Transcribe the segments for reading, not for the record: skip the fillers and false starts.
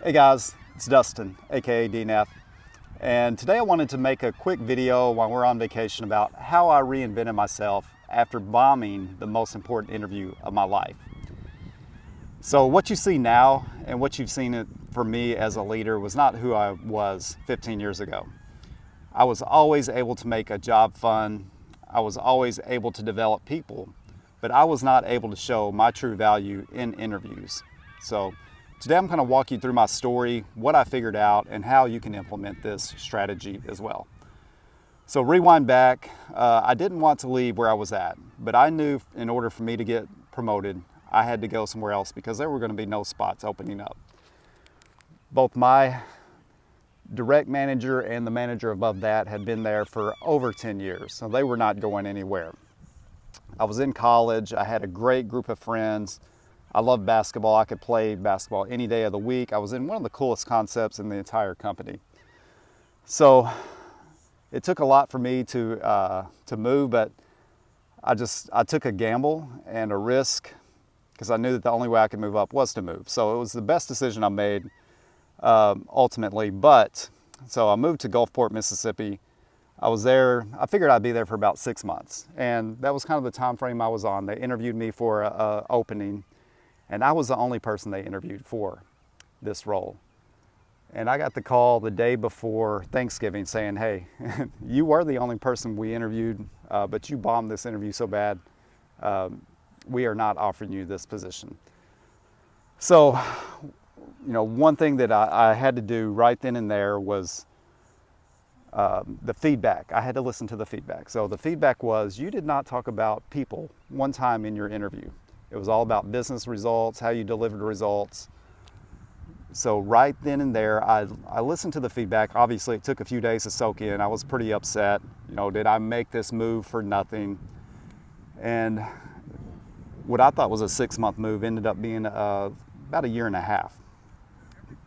Hey guys, it's Dustin, aka DNF, and today I wanted to make a quick video while we're on vacation about how I reinvented myself after bombing the most important interview of my life. So what you see now and what you've seen for me as a leader was not who I was 15 years ago. I was always able to make a job fun. I was always able to develop people, but I was not able to show my true value in interviews. So today I'm going to walk you through my story, what I figured out, and how you can implement this strategy as well. So rewind back, I didn't want to leave where I was at, but I knew in order for me to get promoted, I had to go somewhere else because there were going to be no spots opening up. Both my direct manager and the manager above that had been there for over 10 years, so they were not going anywhere. I was in college, I had a great group of friends. I love basketball. I could play basketball any day of the week. I was in one of the coolest concepts in the entire company. So it took a lot for me to move, but I took a gamble and a risk because I knew that the only way I could move up was to move. So it was the best decision I made ultimately. So I moved to Gulfport, Mississippi. I was there, I figured I'd be there for about 6 months. And that was kind of the time frame I was on. They interviewed me for an opening. And I was the only person they interviewed for this role. And I got the call the day before Thanksgiving saying, hey, you were the only person we interviewed, but you bombed this interview so bad, we are not offering you this position. So, one thing that I had to do right then and there was the feedback. I had to listen to the feedback. So the feedback was, you did not talk about people one time in your interview. It was all about business results, how you delivered results. So right then and there, I listened to the feedback. Obviously, it took a few days to soak in. I was pretty upset. Did I make this move for nothing? And what I thought was a 6-month move ended up being about a year and a half.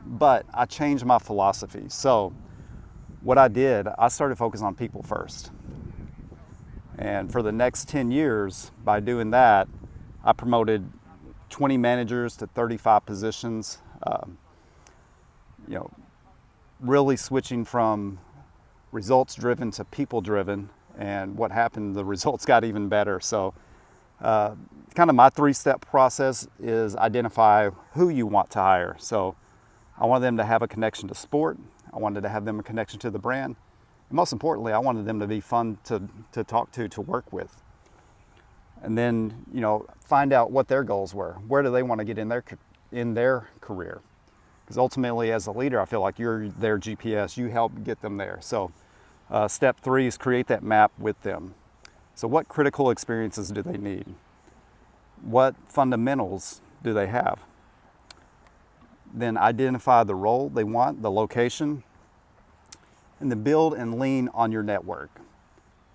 But I changed my philosophy. So what I did, I started focusing on people first. And for the next 10 years, by doing that, I promoted 20 managers to 35 positions, really switching from results driven to people driven. And what happened, the results got even better. So kind of my 3-step process is identify who you want to hire. So I wanted them to have a connection to sport. I wanted to have them a connection to the brand. And most importantly, I wanted them to be fun to talk to work with. And then, find out what their goals were. Where do they want to get in their career? Because ultimately, as a leader, I feel like you're their GPS. You help get them there. So step 3 is create that map with them. So what critical experiences do they need? What fundamentals do they have? Then identify the role they want, the location, and then build and lean on your network.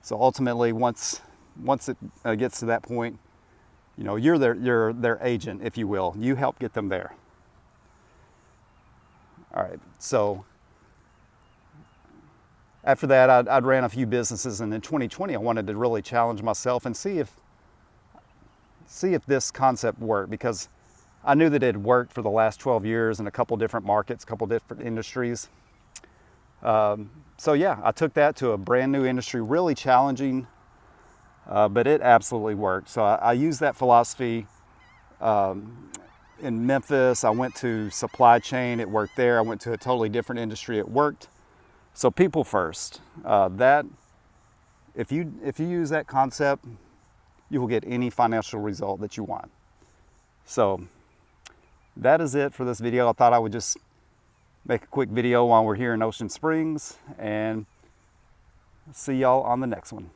So ultimately, once it gets to that point, you're their agent, if you will. You help get them there. All right, so after that, I'd ran a few businesses, and in 2020, I wanted to really challenge myself and see if this concept worked, because I knew that it had worked for the last 12 years in a couple different markets, a couple different industries. So yeah, I took that to a brand new industry, really challenging, but it absolutely worked. So I used that philosophy in Memphis. I went to supply chain, it worked there. I went to a totally different industry, it worked. So people first. If you use that concept, you will get any financial result that you want. So that is it for this video. I thought I would just make a quick video while we're here in Ocean Springs, and see y'all on the next one.